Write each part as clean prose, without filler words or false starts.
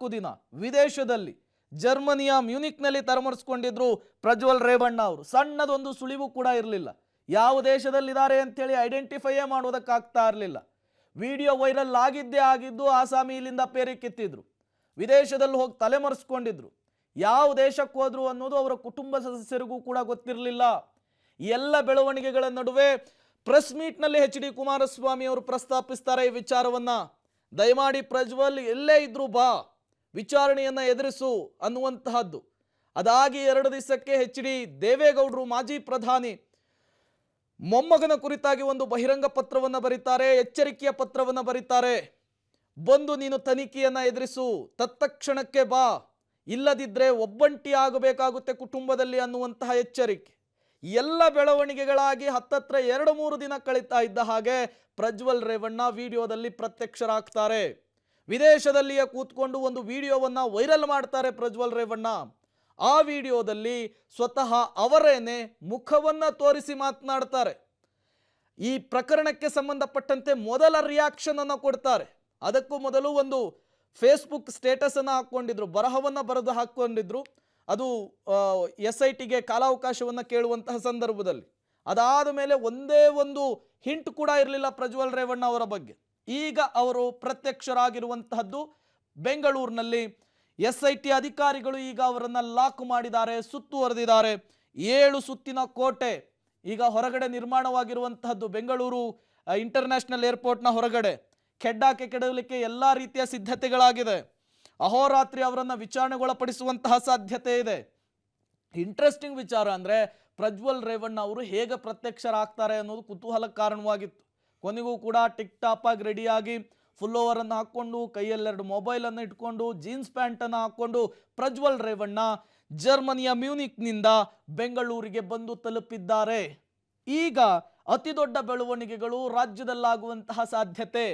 4 ದಿನ ವಿದೇಶದಲ್ಲಿ ಜರ್ಮನಿಯ ಮ್ಯೂನಿಕ್ನಲ್ಲಿ ತಲೆಮರೆಸಿಕೊಂಡಿದ್ರು ಪ್ರಜ್ವಲ್ ರೇವಣ್ಣ ಅವರು. ಸಣ್ಣದೊಂದು ಸುಳಿವು ಕೂಡ ಇರಲಿಲ್ಲ. ಯಾವ ದೇಶದಲ್ಲಿದ್ದಾರೆ ಅಂತೇಳಿ ಐಡೆಂಟಿಫೈಯೇ ಮಾಡೋದಕ್ಕಾಗ್ತಾ ಇರಲಿಲ್ಲ. ವಿಡಿಯೋ ವೈರಲ್ ಆಗಿದ್ದು ಆಸಾಮಿ ಇಲ್ಲಿಂದ ಪೇರಿಕೆತ್ತಿದ್ರು, ವಿದೇಶದಲ್ಲಿ ಹೋಗಿ ತಲೆಮರೆಸ್ಕೊಂಡಿದ್ರು. ಯಾವ ದೇಶಕ್ಕೆ ಹೋದ್ರು ಅನ್ನೋದು ಅವರ ಕುಟುಂಬ ಸದಸ್ಯರಿಗೂ ಕೂಡ ಗೊತ್ತಿರಲಿಲ್ಲ. ಎಲ್ಲ ಬೆಳವಣಿಗೆಗಳ ನಡುವೆ ಪ್ರೆಸ್ ಮೀಟ್ನಲ್ಲಿ HD ಕುಮಾರಸ್ವಾಮಿ ಅವರು ಪ್ರಸ್ತಾಪಿಸ್ತಾರೆ ಈ ವಿಚಾರವನ್ನ. ದಯಮಾಡಿ ಪ್ರಜ್ವಲ್ ಎಲ್ಲೇ ಇದ್ರು ಬಾ, ವಿಚಾರಣೆಯನ್ನ ಎದುರಿಸು ಅನ್ನುವಂತಹದ್ದು. ಅದಾಗಿ 2 ದಿವಸಕ್ಕೆ HD ದೇವೇಗೌಡರು ಮಾಜಿ ಪ್ರಧಾನಿ ಮೊಮ್ಮಗನ ಕುರಿತಾಗಿ ಒಂದು ಬಹಿರಂಗ ಪತ್ರವನ್ನು ಬರೀತಾರೆ, ಎಚ್ಚರಿಕೆಯ ಪತ್ರವನ್ನು ಬರೀತಾರೆ. ಬಂದು ನೀನು ತನಿಖೆಯನ್ನ ಎದುರಿಸು, ತತ್ಕ್ಷಣಕ್ಕೆ ಬಾ, ಇಲ್ಲದಿದ್ದರೆ ಒಬ್ಬಂಟಿ ಆಗಬೇಕಾಗುತ್ತೆ ಕುಟುಂಬದಲ್ಲಿ ಅನ್ನುವಂತಹ ಎಚ್ಚರಿಕೆ. ಎಲ್ಲ ಬೆಳವಣಿಗೆಗಳಾಗಿ ಹತ್ತತ್ರ 2-3 ದಿನ ಕಳೀತಾ ಇದ್ದ ಹಾಗೆ ಪ್ರಜ್ವಲ್ ರೇವಣ್ಣ ವಿಡಿಯೋದಲ್ಲಿ ಪ್ರತ್ಯಕ್ಷರಾಗ್ತಾರೆ. ವಿದೇಶದಲ್ಲಿಯೇ ಕೂತ್ಕೊಂಡು ಒಂದು ವಿಡಿಯೋವನ್ನ ವೈರಲ್ ಮಾಡ್ತಾರೆ ಪ್ರಜ್ವಲ್ ರೇವಣ್ಣ. ಆ ವಿಡಿಯೋದಲ್ಲಿ ಸ್ವತಃ ಅವರೇನೆ ಮುಖವನ್ನ ತೋರಿಸಿ ಮಾತನಾಡ್ತಾರೆ. ಈ ಪ್ರಕರಣಕ್ಕೆ ಸಂಬಂಧಪಟ್ಟಂತೆ ಮೊದಲ ರಿಯಾಕ್ಷನ್ ಅನ್ನು ಕೊಡ್ತಾರೆ. ಅದಕ್ಕೂ ಮೊದಲು ಒಂದು ಫೇಸ್ಬುಕ್ ಸ್ಟೇಟಸ್ ಅನ್ನು ಹಾಕೊಂಡಿದ್ರು, ಬರಹವನ್ನ ಬರೆದು ಹಾಕೊಂಡಿದ್ರು. ಅದು SITಗೆ ಕಾಲಾವಕಾಶವನ್ನು ಕೇಳುವಂತಹ ಸಂದರ್ಭದಲ್ಲಿ. ಅದಾದ ಮೇಲೆ ಒಂದೇ ಒಂದು ಹಿಂಟ್ ಕೂಡ ಇರಲಿಲ್ಲ ಪ್ರಜ್ವಲ್ ರೇವಣ್ಣ ಅವರ ಬಗ್ಗೆ. ಈಗ ಅವರು ಪ್ರತ್ಯಕ್ಷರಾಗಿರುವಂತಹದ್ದು ಬೆಂಗಳೂರಿನಲ್ಲಿ. SIT ಅಧಿಕಾರಿಗಳು ಈಗ ಅವರನ್ನ ಲಾಕ್ ಮಾಡಿದ್ದಾರೆ, ಸುತ್ತುವರೆದಿದ್ದಾರೆ. 7 ಸುತ್ತಿನ ಕೋಟೆ ಈಗ ಹೊರಗಡೆ ನಿರ್ಮಾಣವಾಗಿರುವಂತಹದ್ದು. ಬೆಂಗಳೂರು ಇಂಟರ್ನ್ಯಾಷನಲ್ ಏರ್ಪೋರ್ಟ್ನ ಹೊರಗಡೆ ಕೆಡ್ಡಾಕೆ ಕೆಡವಲಿಕ್ಕೆ ಎಲ್ಲ ರೀತಿಯ ಸಿದ್ಧತೆಗಳಾಗಿದೆ. ಅಹೋರಾತ್ರಿ ಅವರನ್ನು ವಿಚಾರಣೆಗೊಳಪಡಿಸುವಂತಹ ಸಾಧ್ಯತೆ ಇದೆ. ಇಂಟ್ರೆಸ್ಟಿಂಗ್ ವಿಚಾರ ಅಂದರೆ ಪ್ರಜ್ವಲ್ ರೇವಣ್ಣ ಅವರು ಹೇಗೆ ಪ್ರತ್ಯಕ್ಷರಾಗ್ತಾರೆ ಅನ್ನೋದು ಕುತೂಹಲ ಕಾರಣವಾಗಿತ್ತು. ಕೊನೆಗೂ ಕೂಡ ಟಿಕ್ ಟಾಪ್ ಆಗಿ ರೆಡಿಯಾಗಿ ಫುಲ್ ಓವರ್ ಅನ್ನು ಹಾಕ್ಕೊಂಡು, ಕೈಯಲ್ಲಿ 2 ಮೊಬೈಲನ್ನು ಇಟ್ಕೊಂಡು, ಜೀನ್ಸ್ ಪ್ಯಾಂಟನ್ನು ಹಾಕ್ಕೊಂಡು ಪ್ರಜ್ವಲ್ ರೇವಣ್ಣ ಜರ್ಮನಿಯ ಮ್ಯೂನಿಕ್ನಿಂದ ಬೆಂಗಳೂರಿಗೆ ಬಂದು ತಲುಪಿದ್ದಾರೆ. ಈಗ ಅತಿ ದೊಡ್ಡ ಬೆಳವಣಿಗೆಗಳು ರಾಜ್ಯದಲ್ಲಾಗುವಂತಹ ಸಾಧ್ಯತೆ.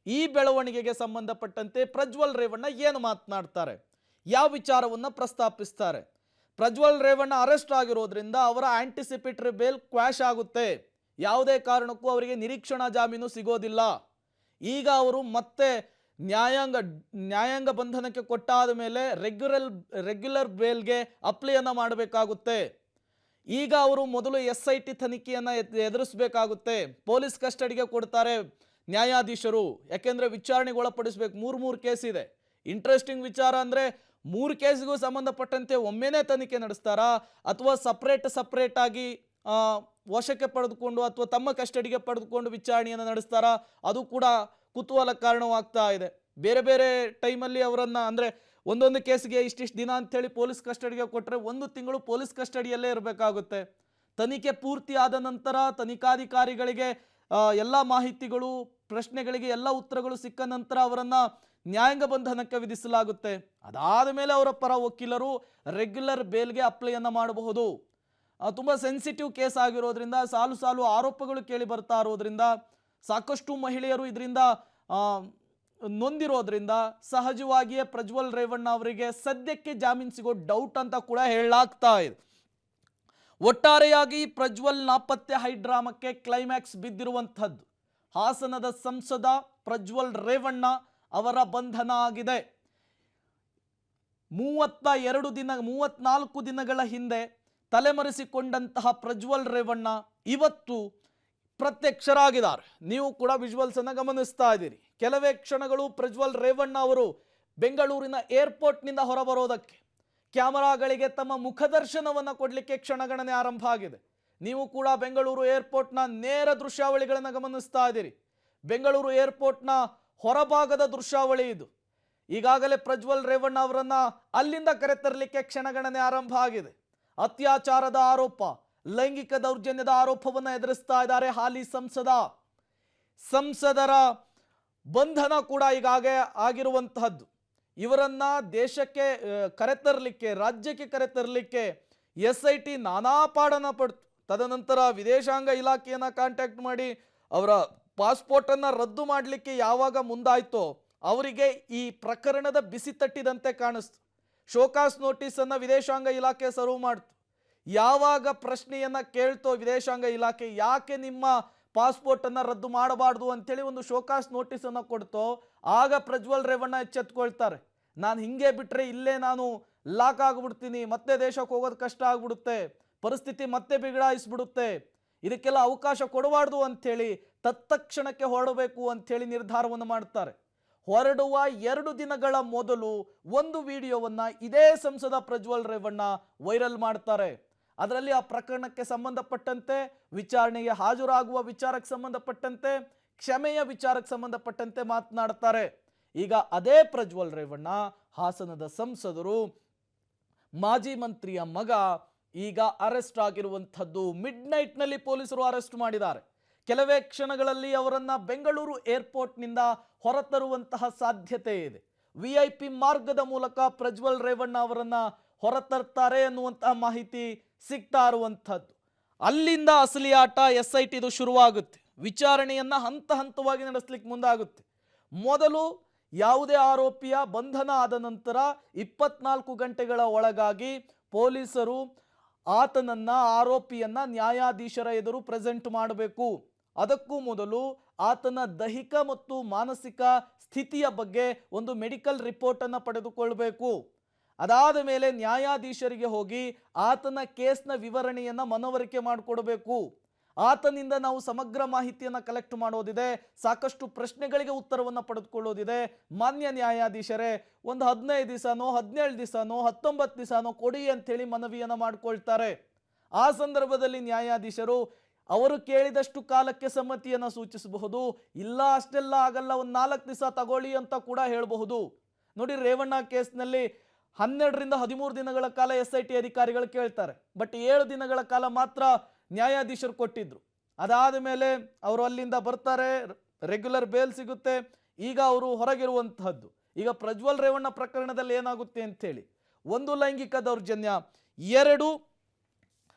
ಈ ಬೆಳವಣಿಗೆಗೆ ಸಂಬಂಧಪಟ್ಟಂತೆ ಪ್ರಜ್ವಲ್ ರೇವಣ್ಣ ಏನು ಮಾತನಾಡ್ತಾರೆ, ಯಾವ ವಿಚಾರವನ್ನು ಪ್ರಸ್ತಾಪಿಸ್ತಾರೆ? ಪ್ರಜ್ವಲ್ ರೇವಣ್ಣ ಅರೆಸ್ಟ್ ಆಗಿರೋದ್ರಿಂದ ಅವರ ಆಂಟಿಸಿಪೇಟರಿ ಬೇಲ್ ಕ್ವಾಶ್ ಆಗುತ್ತೆ. ಯಾವುದೇ ಕಾರಣಕ್ಕೂ ಅವರಿಗೆ ನಿರೀಕ್ಷಣಾ ಜಾಮೀನು ಸಿಗೋದಿಲ್ಲ. ಈಗ ಅವರು ಮತ್ತೆ ನ್ಯಾಯಾಂಗ ಬಂಧನಕ್ಕೆ ಕೊಟ್ಟಾದ ಮೇಲೆ ರೆಗ್ಯುಲರ್ ಬೇಲ್ಗೆ ಅಪ್ಲೈಯನ್ನು ಮಾಡಬೇಕಾಗುತ್ತೆ. ಈಗ ಅವರು ಮೊದಲು SIT ತನಿಖೆಯನ್ನು ಎದುರಿಸಬೇಕಾಗುತ್ತೆ. ಪೊಲೀಸ್ ಕಸ್ಟಡಿಗೆ ಕೊಡ್ತಾರೆ ನ್ಯಾಯಾಧೀಶರು, ಯಾಕೆಂದರೆ ವಿಚಾರಣೆಗೆ ಒಳಪಡಿಸಬೇಕು. 3 ಕೇಸ್ ಇದೆ. ಇಂಟ್ರೆಸ್ಟಿಂಗ್ ವಿಚಾರ ಅಂದರೆ 3 ಕೇಸ್ಗೂ ಸಂಬಂಧಪಟ್ಟಂತೆ ಒಮ್ಮೆನೇ ತನಿಖೆ ನಡೆಸ್ತಾರಾ ಅಥವಾ ಸಪ್ರೇಟ್ ಆಗಿ ವಶಕ್ಕೆ ಪಡೆದುಕೊಂಡು ಅಥವಾ ತಮ್ಮ ಕಸ್ಟಡಿಗೆ ಪಡೆದುಕೊಂಡು ವಿಚಾರಣೆಯನ್ನು ನಡೆಸ್ತಾರಾ? ಅದು ಕೂಡ ಕುತೂಹಲ ಕಾರಣವಾಗ್ತಾ ಇದೆ. ಬೇರೆ ಬೇರೆ ಟೈಮಲ್ಲಿ ಅವರನ್ನು ಅಂದರೆ ಒಂದೊಂದು ಕೇಸ್ಗೆ ಇಷ್ಟಿಷ್ಟು ದಿನ ಅಂಥೇಳಿ ಪೊಲೀಸ್ ಕಸ್ಟಡಿಗೆ ಕೊಟ್ಟರೆ 1 ತಿಂಗಳು ಪೊಲೀಸ್ ಕಸ್ಟಡಿಯಲ್ಲೇ ಇರಬೇಕಾಗುತ್ತೆ. ತನಿಖೆ ಪೂರ್ತಿ ಆದ ನಂತರ ತನಿಖಾಧಿಕಾರಿಗಳಿಗೆ ಎಲ್ಲ ಮಾಹಿತಿಗಳು, ಪ್ರಶ್ನೆಗಳಿಗೆ ಎಲ್ಲ ಉತ್ತರಗಳು ಸಿಕ್ಕ ನಂತರ ಅವರನ್ನು ನ್ಯಾಯಾಂಗ ಬಂಧನಕ್ಕೆ ವಿಧಿಸಲಾಗುತ್ತೆ. ಅದಾದ ಮೇಲೆ ಅವರ ಪರ ವಕೀಲರು ರೆಗ್ಯುಲರ್ ಬೇಲ್ಗೆ ಅಪ್ಲೈಯನ್ನು ಮಾಡಬಹುದು. ತುಂಬ ಸೆನ್ಸಿಟಿವ್ ಕೇಸ್ ಆಗಿರೋದ್ರಿಂದ, ಸಾಲು ಆರೋಪಗಳು ಕೇಳಿ ಬರ್ತಾ ಇರೋದ್ರಿಂದ, ಸಾಕಷ್ಟು ಮಹಿಳೆಯರು ಇದರಿಂದ ನೊಂದಿರೋದ್ರಿಂದ ಸಹಜವಾಗಿಯೇ ಪ್ರಜ್ವಲ್ ರೇವಣ್ಣ ಅವರಿಗೆ ಸದ್ಯಕ್ಕೆ ಜಾಮೀನು ಸಿಗೋ ಡೌಟ್ ಅಂತ ಕೂಡ ಹೇಳಲಾಗ್ತಾ ಇದೆ. ಒಟ್ಟಾರೆಯಾಗಿ ಪ್ರಜ್ವಲ್ ನಾಪತ್ತೆ ಹೈಡ್ರಾಮಕ್ಕೆ ಕ್ಲೈಮ್ಯಾಕ್ಸ್ ಬಿದ್ದಿರುವಂಥದ್ದು. ಹಾಸನದ ಸಂಸದ ಪ್ರಜ್ವಲ್ ರೇವಣ್ಣ ಅವರ ಬಂಧನ ಆಗಿದೆ. 34 ದಿನಗಳ ಹಿಂದೆ ತಲೆಮರೆಸಿಕೊಂಡಂತಹ ಪ್ರಜ್ವಲ್ ರೇವಣ್ಣ ಇವತ್ತು ಪ್ರತ್ಯಕ್ಷರಾಗಿದ್ದಾರೆ. ನೀವು ಕೂಡ ವಿಜುವಲ್ಸ್ ಅನ್ನು ಗಮನಿಸ್ತಾ ಇದ್ದೀರಿ. ಕೆಲವೇ ಕ್ಷಣಗಳು ಪ್ರಜ್ವಲ್ ರೇವಣ್ಣ ಅವರು ಬೆಂಗಳೂರಿನ ಏರ್ಪೋರ್ಟ್ನಿಂದ ಹೊರಬರೋದಕ್ಕೆ, ಕ್ಯಾಮರಾಗಳಿಗೆ ತಮ್ಮ ಮುಖದರ್ಶನವನ್ನು ಕೊಡಲಿಕ್ಕೆ ಕ್ಷಣಗಣನೆ ಆರಂಭ ಆಗಿದೆ. ನೀವು ಕೂಡ ಬೆಂಗಳೂರು ಏರ್ಪೋರ್ಟ್ನ ನೇರ ದೃಶ್ಯಾವಳಿಗಳನ್ನು ಗಮನಿಸ್ತಾ ಇದ್ದೀರಿ. ಬೆಂಗಳೂರು ಏರ್ಪೋರ್ಟ್ನ ಹೊರಭಾಗದ ದೃಶ್ಯಾವಳಿ ಇದು. ಈಗಾಗಲೇ ಪ್ರಜ್ವಲ್ ರೇವಣ್ಣ ಅವರನ್ನ ಅಲ್ಲಿಂದ ಕರೆತರಲಿಕ್ಕೆ ಕ್ಷಣಗಣನೆ ಆರಂಭ ಆಗಿದೆ. ಅತ್ಯಾಚಾರದ ಆರೋಪ, ಲೈಂಗಿಕ ದೌರ್ಜನ್ಯದ ಆರೋಪವನ್ನು ಎದುರಿಸ್ತಾ ಇದ್ದಾರೆ ಹಾಲಿ ಸಂಸದರ ಬಂಧನ ಕೂಡ ಈಗಾಗಲೇ ಆಗಿರುವಂತಹದ್ದು. ಇವರನ್ನ ದೇಶಕ್ಕೆ ಕರೆತರಲಿಕ್ಕೆ, ರಾಜ್ಯಕ್ಕೆ ಕರೆತರಲಿಕ್ಕೆ SIT ನಾನಾ ಪಾಡನ ಪಡ್ತು. ತದನಂತರ ವಿದೇಶಾಂಗ ಇಲಾಖೆಯನ್ನು ಕಾಂಟ್ಯಾಕ್ಟ್ ಮಾಡಿ ಅವರ ಪಾಸ್ಪೋರ್ಟನ್ನು ರದ್ದು ಮಾಡಲಿಕ್ಕೆ ಯಾವಾಗ ಮುಂದಾಯ್ತೋ ಅವರಿಗೆ ಈ ಪ್ರಕರಣದ ಬಿಸಿ ತಟ್ಟಿದಂತೆ ಕಾಣಿಸ್ತು. ಶೋಕಾಸ್ ನೋಟಿಸನ್ನು ವಿದೇಶಾಂಗ ಇಲಾಖೆ ಸರ್ವ್ ಮಾಡ್ತು. ಯಾವಾಗ ಪ್ರಶ್ನೆಯನ್ನು ಕೇಳ್ತೋ ವಿದೇಶಾಂಗ ಇಲಾಖೆ, ಯಾಕೆ ನಿಮ್ಮ ಪಾಸ್ಪೋರ್ಟನ್ನು ರದ್ದು ಮಾಡಬಾರ್ದು ಅಂತೇಳಿ ಒಂದು ಶೋಕಾಸ್ ನೋಟಿಸನ್ನು ಕೊಡ್ತೋ, ಆಗ ಪ್ರಜ್ವಲ್ ರೇವಣ್ಣ ಎಚ್ಚೆತ್ಕೊಳ್ತಾರೆ. ನಾನು ಹಿಂಗೆ ಬಿಟ್ಟರೆ ಇಲ್ಲೇ ನಾನು ಲಾಕ್ ಆಗಿಬಿಡ್ತೀನಿ, ಮತ್ತೆ ದೇಶಕ್ಕೆ ಹೋಗೋದು ಕಷ್ಟ ಆಗ್ಬಿಡುತ್ತೆ, ಪರಿಸ್ಥಿತಿ ಮತ್ತೆ ಬಿಗಡಾಯಿಸ್ಬಿಡುತ್ತೆ, ಇದಕ್ಕೆಲ್ಲ ಅವಕಾಶ ಕೊಡಬಾರ್ದು ಅಂಥೇಳಿ ತತ್ಕ್ಷಣಕ್ಕೆ ಹೊರಡಬೇಕು ಅಂಥೇಳಿ ನಿರ್ಧಾರವನ್ನು ಮಾಡ್ತಾರೆ. ಹೊರಡುವ 2 ದಿನಗಳ ಮೊದಲು ಒಂದು ವಿಡಿಯೋವನ್ನು ಇದೇ ಸಂಸದ ಪ್ರಜ್ವಲ್ ರೇವಣ್ಣ ವೈರಲ್ ಮಾಡ್ತಾರೆ. ಅದರಲ್ಲಿ ಆ ಪ್ರಕರಣಕ್ಕೆ ಸಂಬಂಧಪಟ್ಟಂತೆ, ವಿಚಾರಣೆಗೆ ಹಾಜರಾಗುವ ವಿಚಾರಕ್ಕೆ ಸಂಬಂಧಪಟ್ಟಂತೆ, ಕ್ಷಮೆಯ ವಿಚಾರಕ್ಕೆ ಸಂಬಂಧಪಟ್ಟಂತೆ ಮಾತನಾಡ್ತಾರೆ. ಈಗ ಅದೇ ಪ್ರಜ್ವಲ್ ರೇವಣ್ಣ, ಹಾಸನದ ಸಂಸದರು, ಮಾಜಿ ಮಂತ್ರಿಯ ಮಗ ಈಗ ಅರೆಸ್ಟ್ ಆಗಿರುವಂಥದ್ದು. ಮಿಡ್ ನೈಟ್ನಲ್ಲಿ ಪೊಲೀಸರು ಅರೆಸ್ಟ್ ಮಾಡಿದ್ದಾರೆ. ಕೆಲವೇ ಕ್ಷಣಗಳಲ್ಲಿ ಅವರನ್ನು ಬೆಂಗಳೂರು ಏರ್ಪೋರ್ಟ್ನಿಂದ ಹೊರತರುವಂತಹ ಸಾಧ್ಯತೆ ಇದೆ. VIP ಮಾರ್ಗದ ಮೂಲಕ ಪ್ರಜ್ವಲ್ ರೇವಣ್ಣ ಅವರನ್ನು ಹೊರತರ್ತಾರೆ ಅನ್ನುವಂತಹ ಮಾಹಿತಿ ಸಿಗ್ತಾ ಇರುವಂಥದ್ದು. ಅಲ್ಲಿಂದ ಅಸಲಿ ಆಟ SIT ಇದು ಶುರುವಾಗುತ್ತೆ. ವಿಚಾರಣೆಯನ್ನು ಹಂತ ಹಂತವಾಗಿ ನಡೆಸಲಿಕ್ಕೆ ಮುಂದಾಗುತ್ತೆ. ಮೊದಲು ಯಾವುದೇ ಆರೋಪಿಯ ಬಂಧನ ಆದ ನಂತರ 24 ಗಂಟೆಗಳ ಒಳಗಾಗಿ ಪೊಲೀಸರು ಆತನನ್ನ, ಆರೋಪಿಯನ್ನ ನ್ಯಾಯಾಧೀಶರ ಎದುರು ಪ್ರೆಸೆಂಟ್ ಮಾಡಬೇಕು. ಅದಕ್ಕೂ ಮೊದಲು ಆತನ ದೈಹಿಕ ಮತ್ತು ಮಾನಸಿಕ ಸ್ಥಿತಿಯ ಬಗ್ಗೆ ಒಂದು ಮೆಡಿಕಲ್ ರಿಪೋರ್ಟನ್ನು ಪಡೆದುಕೊಳ್ಳಬೇಕು. ಅದಾದ ಮೇಲೆ ನ್ಯಾಯಾಧೀಶರಿಗೆ ಹೋಗಿ ಆತನ ಕೇಸ್ನ ವಿವರಣೆಯನ್ನು ಮನವರಿಕೆ ಮಾಡಿಕೊಡಬೇಕು. ಆತನಿಂದ ನಾವು ಸಮಗ್ರ ಮಾಹಿತಿಯನ್ನು ಕಲೆಕ್ಟ್ ಮಾಡೋದಿದೆ, ಸಾಕಷ್ಟು ಪ್ರಶ್ನೆಗಳಿಗೆ ಉತ್ತರವನ್ನು ಪಡೆದುಕೊಳ್ಳೋದಿದೆ. ಮಾನ್ಯ ನ್ಯಾಯಾಧೀಶರೇ, ಒಂದು 15 ದಿವಸನೋ 17 ದಿವಸನೋ 19 ದಿವಸನೋ ಕೊಡಿ ಅಂಥೇಳಿ ಮನವಿಯನ್ನು ಮಾಡಿಕೊಳ್ತಾರೆ. ಆ ಸಂದರ್ಭದಲ್ಲಿ ನ್ಯಾಯಾಧೀಶರು ಅವರು ಕೇಳಿದಷ್ಟು ಕಾಲಕ್ಕೆ ಸಮ್ಮತಿಯನ್ನು ಸೂಚಿಸಬಹುದು, ಇಲ್ಲ ಅಷ್ಟೆಲ್ಲ ಆಗಲ್ಲ, ಒಂದು 4 ದಿವಸ ತಗೊಳ್ಳಿ ಅಂತ ಕೂಡ ಹೇಳಬಹುದು. ನೋಡಿ, ರೇವಣ್ಣ ಕೇಸ್ನಲ್ಲಿ 12ರಿಂದ 13 ದಿನಗಳ ಕಾಲ SIT ಅಧಿಕಾರಿಗಳು ಕೇಳ್ತಾರೆ. ಬಟ್ 7 ದಿನಗಳ ಕಾಲ ಮಾತ್ರ ನ್ಯಾಯಾಧೀಶರು ಕೊಟ್ಟಿದ್ರು. ಅದಾದ ಮೇಲೆ ಅವರು ಅಲ್ಲಿಂದ ಬರ್ತಾರೆ, ರೆಗ್ಯುಲರ್ ಬೇಲ್ ಸಿಗುತ್ತೆ. ಈಗ ಅವರು ಹೊರಗಿರುವಂತಹದ್ದು. ಈಗ ಪ್ರಜ್ವಲ್ ರೇವಣ್ಣ ಪ್ರಕರಣದಲ್ಲಿ ಏನಾಗುತ್ತೆ ಅಂಥೇಳಿ, 1 ಲೈಂಗಿಕ ದೌರ್ಜನ್ಯ, 2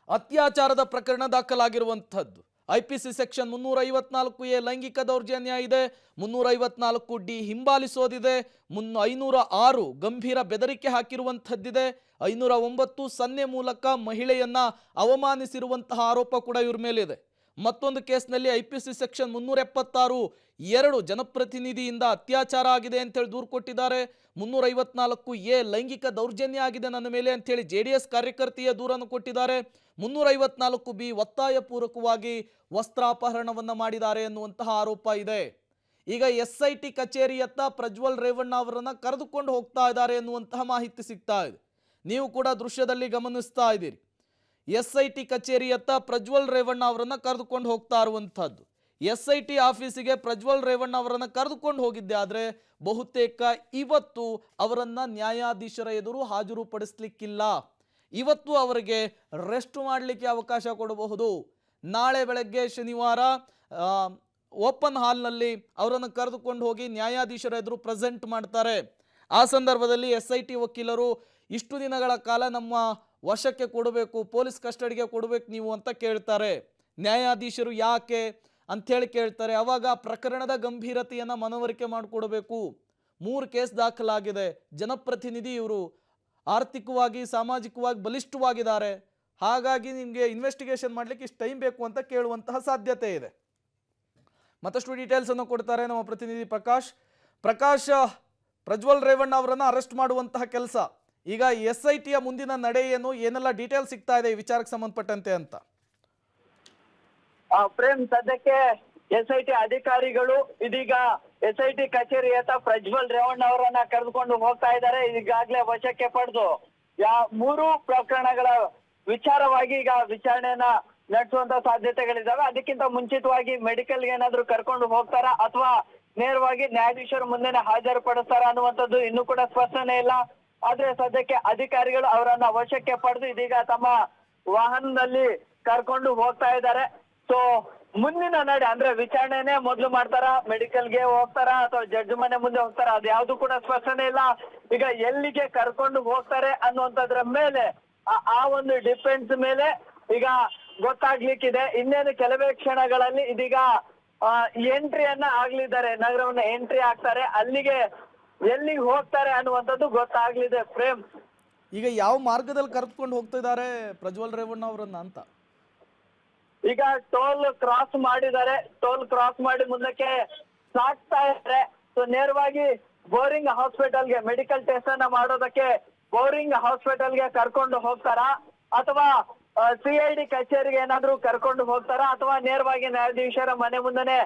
ಅತ್ಯಾಚಾರದ ಪ್ರಕರಣ ದಾಖಲಾಗಿರುವಂಥದ್ದು. IPC ಸೆಕ್ಷನ್ 354A ಲೈಂಗಿಕ ದೌರ್ಜನ್ಯ ಇದೆ, 354D ಹಿಂಬಾಲಿಸೋದಿದೆ, 506 ಗಂಭೀರ ಬೆದರಿಕೆ ಹಾಕಿರುವಂಥದ್ದಿದೆ, 509 ಸನ್ನೆ ಮೂಲಕ ಮಹಿಳೆಯನ್ನ ಅವಮಾನಿಸಿರುವಂತಹ ಆರೋಪ ಕೂಡ ಇವ್ರ ಮೇಲಿದೆ. ಮತ್ತೊಂದು ಕೇಸ್ನಲ್ಲಿ IPC ಸೆಕ್ಷನ್ 376(2) ಜನಪ್ರತಿನಿಧಿಯಿಂದ ಅತ್ಯಾಚಾರ ಆಗಿದೆ ಅಂತೇಳಿ ದೂರು ಕೊಟ್ಟಿದ್ದಾರೆ. 354A ಲೈಂಗಿಕ ದೌರ್ಜನ್ಯ ಆಗಿದೆ ನನ್ನ ಮೇಲೆ ಅಂತೇಳಿ JDS ಕಾರ್ಯಕರ್ತೆಯ ದೂರನ್ನು ಕೊಟ್ಟಿದ್ದಾರೆ. 354B ಒತ್ತಾಯ ಪೂರ್ವಕವಾಗಿ ವಸ್ತ್ರಾಪಹರಣವನ್ನು ಮಾಡಿದ್ದಾರೆ ಎನ್ನುವಂತಹ ಆರೋಪ ಇದೆ. ಈಗ SIT ಕಚೇರಿಯತ್ತ ಪ್ರಜ್ವಲ್ ರೇವಣ್ಣ ಅವರನ್ನು ಕರೆದುಕೊಂಡು ಹೋಗ್ತಾ ಇದ್ದಾರೆ ಎನ್ನುವಂತಹ ಮಾಹಿತಿ ಸಿಗ್ತಾ ಇದೆ. ನೀವು ಕೂಡ ದೃಶ್ಯದಲ್ಲಿ ಗಮನಿಸ್ತಾ ಇದ್ದೀರಿ. SIT ಕಚೇರಿಯತ್ತ ಪ್ರಜ್ವಲ್ ರೇವಣ್ಣ ಅವರನ್ನು ಕರೆದುಕೊಂಡು ಹೋಗ್ತಾ ಇರುವಂಥದ್ದು. SIT ಆಫೀಸಿಗೆ ಪ್ರಜ್ವಲ್ ರೇವಣ್ಣ ಅವರನ್ನು ಕರೆದುಕೊಂಡು ಹೋಗಿದ್ದೆ ಆದರೆ ಬಹುತೇಕ ಇವತ್ತು ಅವರನ್ನು ನ್ಯಾಯಾಧೀಶರ ಎದುರು ಹಾಜರುಪಡಿಸಲಿಕ್ಕಿಲ್ಲ. ಇವತ್ತು ಅವರಿಗೆ ರೆಸ್ಟ್ ಮಾಡಲಿಕ್ಕೆ ಅವಕಾಶ ಕೊಡಬಹುದು. ನಾಳೆ ಬೆಳಗ್ಗೆ ಶನಿವಾರ ಓಪನ್ ಹಾಲ್ನಲ್ಲಿ ಅವರನ್ನು ಕರೆದುಕೊಂಡು ಹೋಗಿ ನ್ಯಾಯಾಧೀಶರ ಎದುರು ಪ್ರೆಸೆಂಟ್ ಮಾಡ್ತಾರೆ. ಆ ಸಂದರ್ಭದಲ್ಲಿ SIT ವಕೀಲರು ಇಷ್ಟು ದಿನಗಳ ಕಾಲ ನಮ್ಮ ವಶಕ್ಕೆ ಕೊಡಬೇಕು, ಪೊಲೀಸ್ ಕಸ್ಟಡಿಗೆ ಕೊಡಬೇಕು ನೀವು ಅಂತ ಕೇಳ್ತಾರೆ. ನ್ಯಾಯಾಧೀಶರು ಯಾಕೆ ಅಂಥೇಳಿ ಕೇಳ್ತಾರೆ. ಅವಾಗ ಪ್ರಕರಣದ ಗಂಭೀರತೆಯನ್ನು ಮನವರಿಕೆ ಮಾಡಿಕೊಡಬೇಕು. 3 ಕೇಸ್ ದಾಖಲಾಗಿದೆ, ಜನಪ್ರತಿನಿಧಿ ಇವರು, ಆರ್ಥಿಕವಾಗಿ ಸಾಮಾಜಿಕವಾಗಿ ಬಲಿಷ್ಠವಾಗಿದ್ದಾರೆ, ಹಾಗಾಗಿ ನಿಮಗೆ ಇನ್ವೆಸ್ಟಿಗೇಷನ್ ಮಾಡಲಿಕ್ಕೆ ಇಷ್ಟು ಟೈಮ್ ಬೇಕು ಅಂತ ಕೇಳುವಂತಹ ಸಾಧ್ಯತೆ ಇದೆ. ಮತ್ತಷ್ಟು ಡೀಟೇಲ್ಸ್ ಅನ್ನು ಕೊಡ್ತಾರೆ ನಮ್ಮ ಪ್ರತಿನಿಧಿ ಪ್ರಕಾಶ್. ಪ್ರಜ್ವಲ್ ರೇವಣ್ಣ ಅವರನ್ನು ಅರೆಸ್ಟ್ ಮಾಡುವಂತಹ ಕೆಲಸ, ಈಗ SITಯ ಮುಂದಿನ ನಡೆ ಏನು, ಏನೆಲ್ಲ ಡೀಟೇಲ್ಸ್ ಸಿಗ್ತಾ ಇದೆ ಈ ವಿಚಾರಕ್ಕೆ ಸಂಬಂಧಪಟ್ಟಂತೆ ಅಂತ? ಪ್ರೇಮ್, ಸದ್ಯಕ್ಕೆ SIT ಅಧಿಕಾರಿಗಳು ಇದೀಗ SIT ಕಚೇರಿಯತ್ತ ಪ್ರಜ್ವಲ್ ರೇವಣ್ಣ ಅವರನ್ನ ಕರೆದುಕೊಂಡು ಹೋಗ್ತಾ ಇದ್ದಾರೆ. ಈಗಾಗಲೇ ವಶಕ್ಕೆ ಪಡೆದು 3 ಪ್ರಕರಣಗಳ ವಿಚಾರವಾಗಿ ಈಗ ವಿಚಾರಣೆಯನ್ನ ನಡೆಸುವಂತ ಸಾಧ್ಯತೆಗಳಿದ್ದಾವೆ. ಅದಕ್ಕಿಂತ ಮುಂಚಿತವಾಗಿ ಮೆಡಿಕಲ್ಗೆ ಏನಾದ್ರು ಕರ್ಕೊಂಡು ಹೋಗ್ತಾರಾ ಅಥವಾ ನೇರವಾಗಿ ನ್ಯಾಯಾಧೀಶರ ಮುಂದೆನೆ ಹಾಜರುಪಡಿಸ್ತಾರ ಅನ್ನುವಂಥದ್ದು ಇನ್ನೂ ಕೂಡ ಸ್ಪಷ್ಟನೆ ಇಲ್ಲ. ಆದ್ರೆ ಸದ್ಯಕ್ಕೆ ಅಧಿಕಾರಿಗಳು ಅವರನ್ನ ವಶಕ್ಕೆ ಪಡೆದು ಇದೀಗ ತಮ್ಮ ವಾಹನದಲ್ಲಿ ಕರ್ಕೊಂಡು ಹೋಗ್ತಾ ಇದ್ದಾರೆ. ಸೊ ಮುಂದಿನ ನಡೆ ಅಂದ್ರೆ ವಿಚಾರಣೆನೇ ಮೊದಲು ಮಾಡ್ತಾರ, ಮೆಡಿಕಲ್ಗೆ ಹೋಗ್ತಾರ ಅಥವಾ ಜಡ್ಜ್ ಮನೆ ಮುಂದೆ ಹೋಗ್ತಾರ, ಅದು ಯಾವ್ದು ಕೂಡ ಸ್ಪಷ್ಟನೆ ಇಲ್ಲ. ಈಗ ಎಲ್ಲಿಗೆ ಕರ್ಕೊಂಡು ಹೋಗ್ತಾರೆ ಅನ್ನುವಂಥದ್ರ ಮೇಲೆ ಆ ಒಂದು ಡಿಫೆನ್ಸ್ ಮೇಲೆ ಈಗ ಗೊತ್ತಾಗ್ಲಿಕ್ಕಿದೆ. ಇನ್ನೇನು ಕೆಲವೇ ಕ್ಷಣಗಳಲ್ಲಿ ಇದೀಗ ಎಂಟ್ರಿಯನ್ನ ಆಗ್ಲಿದ್ದಾರೆ, ನಗರವನ್ನ ಎಂಟ್ರಿ ಆಗ್ತಾರೆ. ಅಲ್ಲಿಗೆ ಎಲ್ಲಿಗೆ ಹೋಗ್ತಾರೆ ಅನ್ನುವಂಥದ್ದು ಗೊತ್ತಾಗ್ಲಿದೆ ಪ್ರೇಮ್. ಈಗ ಯಾವ ಮಾರ್ಗದಲ್ಲಿ ಕರೆದುಕೊಂಡು ಹೋಗ್ತಿದ್ದಾರೆ ಪ್ರಜ್ವಲ್ ರೇವಣ್ಣ ಅವರನ್ನ ಅಂತ? ಈಗ ಟೋಲ್ ಕ್ರಾಸ್ ಮಾಡಿದ್ದಾರೆ, ಟೋಲ್ ಕ್ರಾಸ್ ಮಾಡಿ ಮುಂದಕ್ಕೆ ಸಾಕ್ತಾ ಇದ್ದಾರೆ. ಸೊ ನೇರವಾಗಿ ಬೋರಿಂಗ್ ಹಾಸ್ಪಿಟಲ್ಗೆ ಮೆಡಿಕಲ್ ಟೆಸ್ಟ್ ಅನ್ನ ಮಾಡೋದಕ್ಕೆ ಬೋರಿಂಗ್ ಹಾಸ್ಪಿಟಲ್ಗೆ ಕರ್ಕೊಂಡು ಹೋಗ್ತಾರಾ ಅಥವಾ CID ಕಚೇರಿಗೆ ಏನಾದ್ರೂ ಕರ್ಕೊಂಡು ಹೋಗ್ತಾರಾ ಅಥವಾ ನೇರವಾಗಿ ನ್ಯಾಯಾಧೀಶರ ಮನೆ ಮುಂದೆನೆ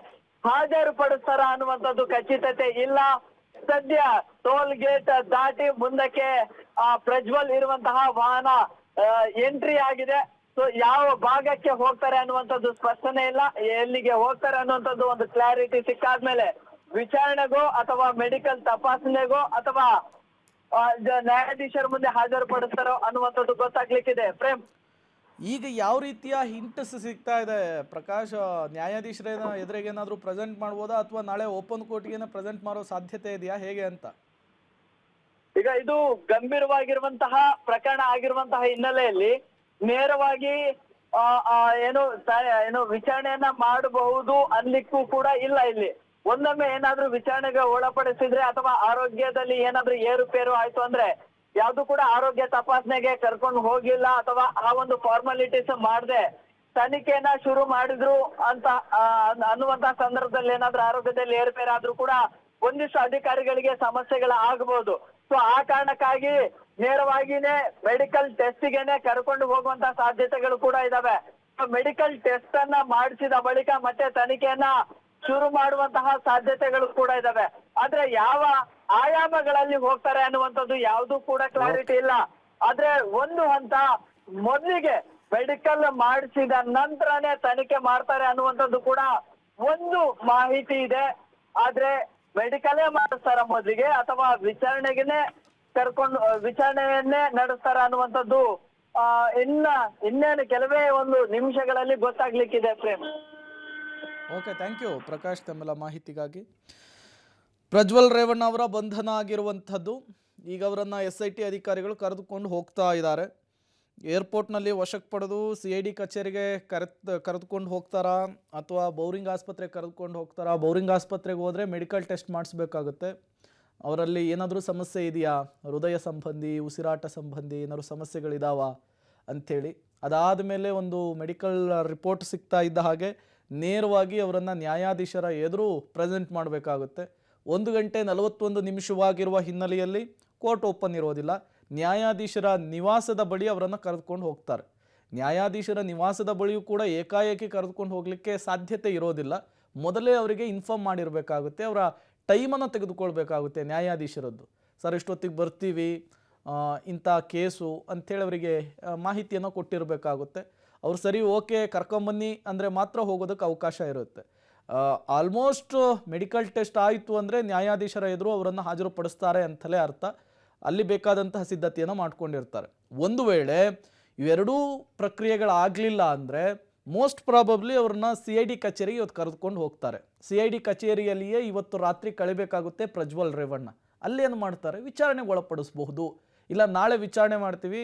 ಹಾಜರು ಪಡಿಸ್ತಾರ ಅನ್ನುವಂಥದ್ದು ಖಚಿತತೆ ಇಲ್ಲ. ಸದ್ಯ ಟೋಲ್ ಗೇಟ್ ದಾಟಿ ಮುಂದಕ್ಕೆ ಪ್ರಜ್ವಲ್ ಇರುವಂತಹ ವಾಹನ ಎಂಟ್ರಿ ಆಗಿದೆ. ಸೊ ಯಾವ ಭಾಗಕ್ಕೆ ಹೋಗ್ತಾರೆ ಅನ್ನುವಂಥದ್ದು ಸ್ಪಷ್ಟನೆ ಇಲ್ಲ. ಎಲ್ಲಿಗೆ ಹೋಗ್ತಾರೆ ಅನ್ನುವಂಥದ್ದು ಒಂದು ಕ್ಲಾರಿಟಿ ಸಿಕ್ಕಾದ್ಮೇಲೆ ವಿಚಾರಣೆಗೋ ಅಥವಾ ಮೆಡಿಕಲ್ ತಪಾಸಣೆಗೋ ಅಥವಾ ನ್ಯಾಯಾಧೀಶರ ಮುಂದೆ ಹಾಜರು ಪಡಿಸ್ತಾರೋ ಅನ್ನುವಂಥದ್ದು ಗೊತ್ತಾಗ್ಲಿಕ್ಕಿದೆ. ಪ್ರೇಮ್, ಈಗ ಯಾವ ರೀತಿಯ ಹಿಂಟ್ಸ್ ಸಿಗ್ತಾ ಇದೆ ಪ್ರಕಾಶ್? ನ್ಯಾಯಾಧೀಶರ ಎದುರಿಗೆ ಏನಾದರೂ ಪ್ರೆಸೆಂಟ್ ಮಾಡ್ಬೋದಾ ಅಥವಾ ನಾಳೆ ಓಪನ್ ಕೋರ್ಟ್ಗೆ ಪ್ರೆಸೆಂಟ್ ಮಾಡೋ ಸಾಧ್ಯತೆ ಇದೆಯಾ, ಹೇಗೆ ಅಂತ? ಈಗ ಇದು ಗಂಭೀರವಾಗಿರುವಂತಹ ಪ್ರಕರಣ ಆಗಿರುವಂತಹ ಹಿನ್ನೆಲೆಯಲ್ಲಿ ನೇರವಾಗಿ ಏನು ವಿಚಾರಣೆಯನ್ನ ಮಾಡಬಹುದು ಅನ್ಲಿಕ್ಕೂ ಕೂಡ ಇಲ್ಲ. ಇಲ್ಲಿ ಒಂದೊಮ್ಮೆ ಏನಾದ್ರೂ ವಿಚಾರಣೆಗೆ ಒಳಪಡಿಸಿದ್ರೆ ಅಥವಾ ಆರೋಗ್ಯದಲ್ಲಿ ಏನಾದ್ರೂ ಏರುಪೇರು ಆಯ್ತು ಅಂದ್ರೆ ಯಾವ್ದು ಕೂಡ ಆರೋಗ್ಯ ತಪಾಸಣೆಗೆ ಕರ್ಕೊಂಡು ಹೋಗಿಲ್ಲ ಅಥವಾ ಆ ಒಂದು ಫಾರ್ಮಾಲಿಟೀಸ್ ಮಾಡದೆ ತನಿಖೆಯನ್ನ ಶುರು ಮಾಡಿದ್ರು ಅಂತ ಅನ್ನುವಂತಹ ಸಂದರ್ಭದಲ್ಲಿ ಏನಾದ್ರೂ ಆರೋಗ್ಯದಲ್ಲಿ ಏರುಪೇರಾದ್ರೂ ಕೂಡ ಒಂದಿಷ್ಟು ಅಧಿಕಾರಿಗಳಿಗೆ ಆಗಬಹುದು. ಸೊ ಆ ಕಾರಣಕ್ಕಾಗಿ ನೇರವಾಗಿನೇ ಮೆಡಿಕಲ್ ಟೆಸ್ಟಿಗೆನೆ ಕರ್ಕೊಂಡು ಹೋಗುವಂತಹ ಸಾಧ್ಯತೆಗಳು ಕೂಡ ಇದಾವೆ. ಮೆಡಿಕಲ್ ಟೆಸ್ಟ್ ಅನ್ನ ಮಾಡಿಸಿದ ಬಳಿಕ ಮತ್ತೆ ತನಿಖೆಯನ್ನ ಶುರು ಮಾಡುವಂತಹ ಸಾಧ್ಯತೆಗಳು ಕೂಡ ಇದಾವೆ. ಆದ್ರೆ ಯಾವ ಆಯಾಮಗಳಲ್ಲಿ ಹೋಗ್ತಾರೆ ಅನ್ನುವಂಥದ್ದು ಯಾವ್ದು ಕೂಡ ಕ್ಲಾರಿಟಿ ಇಲ್ಲ. ಆದ್ರೆ ಒಂದು ಹಂತ ಮೊದಲಿಗೆ ಮೆಡಿಕಲ್ ಮಾಡಿಸಿದ ನಂತರನೇ ತನಿಖೆ ಮಾಡ್ತಾರೆ ಅನ್ನುವಂಥದ್ದು ಕೂಡ ಒಂದು ಮಾಹಿತಿ ಇದೆ. ಆದ್ರೆ ಮೆಡಿಕಲೇ ಮಾಡಿಸ್ತಾರ ಮೊದಲಿಗೆ ಅಥವಾ ವಿಚಾರಣೆಯನ್ನೇ ನಡೆಸ್ತಾರ ಅನ್ನುವಂಥದ್ದು ಇನ್ನೇನು ಕೆಲವೇ ಒಂದು ನಿಮಿಷಗಳಲ್ಲಿ ಗೊತ್ತಾಗ್ಲಿಕ್ಕಿದೆ. Prem, okay, thank you Prakash ತಮ್ಮೆಲ್ಲ ಮಾಹಿತಿಗಾಗಿ. ಪ್ರಜ್ವಲ್ ರೇವಣ್ಣ ಅವರ ಬಂಧನ ಆಗಿರುವಂಥದ್ದು. ಈಗ ಅವರನ್ನು SIT ಅಧಿಕಾರಿಗಳು ಕರೆದುಕೊಂಡು ಹೋಗ್ತಾ ಇದ್ದಾರೆ. ಏರ್ಪೋರ್ಟ್ನಲ್ಲಿ ವಶಕ್ಕೆ ಪಡೆದು CID ಕಚೇರಿಗೆ ಕರೆದುಕೊಂಡು ಹೋಗ್ತಾರಾ ಅಥವಾ ಬೌರಿಂಗ್ ಆಸ್ಪತ್ರೆಗೆ ಕರೆದುಕೊಂಡು ಹೋಗ್ತಾರಾ? ಬೌರಿಂಗ್ ಆಸ್ಪತ್ರೆಗೆ ಹೋದರೆ ಮೆಡಿಕಲ್ ಟೆಸ್ಟ್ ಮಾಡಿಸ್ಬೇಕಾಗುತ್ತೆ. ಅವರಲ್ಲಿ ಏನಾದರೂ ಸಮಸ್ಯೆ ಇದೆಯಾ, ಹೃದಯ ಸಂಬಂಧಿ, ಉಸಿರಾಟ ಸಂಬಂಧಿ ಏನಾದರೂ ಸಮಸ್ಯೆಗಳಿದಾವ ಅಂಥೇಳಿ. ಅದಾದ ಮೇಲೆ ಒಂದು ಮೆಡಿಕಲ್ ರಿಪೋರ್ಟ್ ಸಿಗ್ತಾ ಇದ್ದ ಹಾಗೆ ನೇರವಾಗಿ ಅವರನ್ನು ನ್ಯಾಯಾಧೀಶರ ಎದುರು ಪ್ರೆಸೆಂಟ್ ಮಾಡಬೇಕಾಗುತ್ತೆ. 1 ಗಂಟೆ 41 ನಿಮಿಷವಾಗಿರುವ ಹಿನ್ನೆಲೆಯಲ್ಲಿ ಕೋರ್ಟ್ ಓಪನ್ ಇರೋದಿಲ್ಲ. ನ್ಯಾಯಾಧೀಶರ ನಿವಾಸದ ಬಳಿ ಅವರನ್ನು ಕರೆದುಕೊಂಡು ಹೋಗ್ತಾರೆ. ನ್ಯಾಯಾಧೀಶರ ನಿವಾಸದ ಬಳಿಯೂ ಕೂಡ ಏಕಾಏಕಿ ಕರೆದುಕೊಂಡು ಹೋಗಲಿಕ್ಕೆ ಸಾಧ್ಯತೆ ಇರೋದಿಲ್ಲ. ಮೊದಲೇ ಅವರಿಗೆ ಇನ್ಫಾರ್ಮ್ ಮಾಡಿರಬೇಕಾಗುತ್ತೆ, ಅವರ ಟೈಮನ್ನು ತೆಗೆದುಕೊಳ್ಬೇಕಾಗುತ್ತೆ ನ್ಯಾಯಾಧೀಶರದ್ದು. ಸರ್ ಇಷ್ಟೊತ್ತಿಗೆ ಬರ್ತೀವಿ, ಇಂಥ ಕೇಸು ಅಂಥೇಳಿ ಅವರಿಗೆ ಮಾಹಿತಿಯನ್ನು ಕೊಟ್ಟಿರಬೇಕಾಗುತ್ತೆ. ಅವ್ರು ಸರಿ ಓಕೆ ಕರ್ಕೊಂಬನ್ನಿ ಅಂದರೆ ಮಾತ್ರ ಹೋಗೋದಕ್ಕೆ ಅವಕಾಶ ಇರುತ್ತೆ. ಆಲ್ಮೋಸ್ಟ್ ಮೆಡಿಕಲ್ ಟೆಸ್ಟ್ ಆಯಿತು ಅಂದರೆ ನ್ಯಾಯಾಧೀಶರ ಎದುರು ಅವರನ್ನು ಹಾಜರುಪಡಿಸ್ತಾರೆ ಅಂತಲೇ ಅರ್ಥ. ಅಲ್ಲಿ ಬೇಕಾದಂತಹ ಸಿದ್ಧತೆಯನ್ನು ಮಾಡ್ಕೊಂಡಿರ್ತಾರೆ. ಒಂದು ವೇಳೆ ಇವೆರಡೂ ಪ್ರಕ್ರಿಯೆಗಳಾಗಲಿಲ್ಲ ಅಂದರೆ ಮೋಸ್ಟ್ ಪ್ರಾಬಬ್ಲಿ ಅವ್ರನ್ನ CID ಕಚೇರಿಗೆ ಇವತ್ತು ಕರೆದುಕೊಂಡು ಹೋಗ್ತಾರೆ. CID ಕಚೇರಿಯಲ್ಲಿಯೇ ಇವತ್ತು ರಾತ್ರಿ ಕಳಿಬೇಕಾಗುತ್ತೆ ಪ್ರಜ್ವಲ್ ರೇವಣ್ಣ. ಅಲ್ಲೇನು ಮಾಡ್ತಾರೆ, ವಿಚಾರಣೆಗೆ ಒಳಪಡಿಸಬಹುದು. ಇಲ್ಲ ನಾಳೆ ವಿಚಾರಣೆ ಮಾಡ್ತೀವಿ,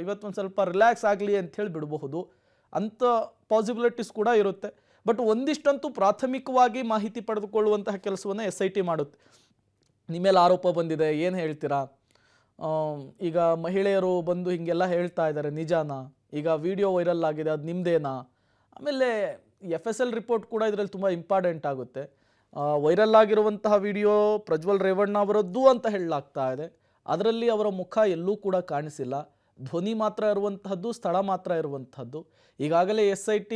ಇವತ್ತೊಂದು ಸ್ವಲ್ಪ ರಿಲ್ಯಾಕ್ಸ್ ಆಗಲಿ ಅಂಥೇಳಿ ಬಿಡಬಹುದು. ಅಂಥ ಪಾಸಿಬಿಲಿಟೀಸ್ ಕೂಡ ಇರುತ್ತೆ. ಬಟ್ ಒಂದಿಷ್ಟಂತೂ ಪ್ರಾಥಮಿಕವಾಗಿ ಮಾಹಿತಿ ಪಡೆದುಕೊಳ್ಳುವಂತಹ ಕೆಲಸವನ್ನು SIT ಮಾಡುತ್ತೆ. ನಿಮ್ಮೇಲೆ ಆರೋಪ ಬಂದಿದೆ, ಏನು ಹೇಳ್ತೀರಾ? ಈಗ ಮಹಿಳೆಯರು ಬಂದು ಹೀಗೆಲ್ಲ ಹೇಳ್ತಾ ಇದ್ದಾರೆ, ನಿಜಾನಾ? ಈಗ ವಿಡಿಯೋ ವೈರಲ್ ಆಗಿದೆ, ಅದು ನಿಮ್ಮದೇನಾ? ಆಮೇಲೆ FSL ರಿಪೋರ್ಟ್ ಕೂಡ ಇದರಲ್ಲಿ ತುಂಬ ಇಂಪಾರ್ಟೆಂಟ್ ಆಗುತ್ತೆ. ವೈರಲ್ ಆಗಿರುವಂತಹ ವಿಡಿಯೋ ಪ್ರಜ್ವಲ್ ರೇವಣ್ಣ ಅವರದ್ದು ಅಂತ ಹೇಳಲಾಗ್ತಾ ಇದೆ. ಅದರಲ್ಲಿ ಅವರ ಮುಖ ಎಲ್ಲೂ ಕೂಡ ಕಾಣಿಸಿಲ್ಲ, ಧ್ವನಿ ಮಾತ್ರ ಇರುವಂತಹದ್ದು, ಸ್ಥಳ ಮಾತ್ರ ಇರುವಂತಹದ್ದು. ಈಗಾಗಲೇ SIT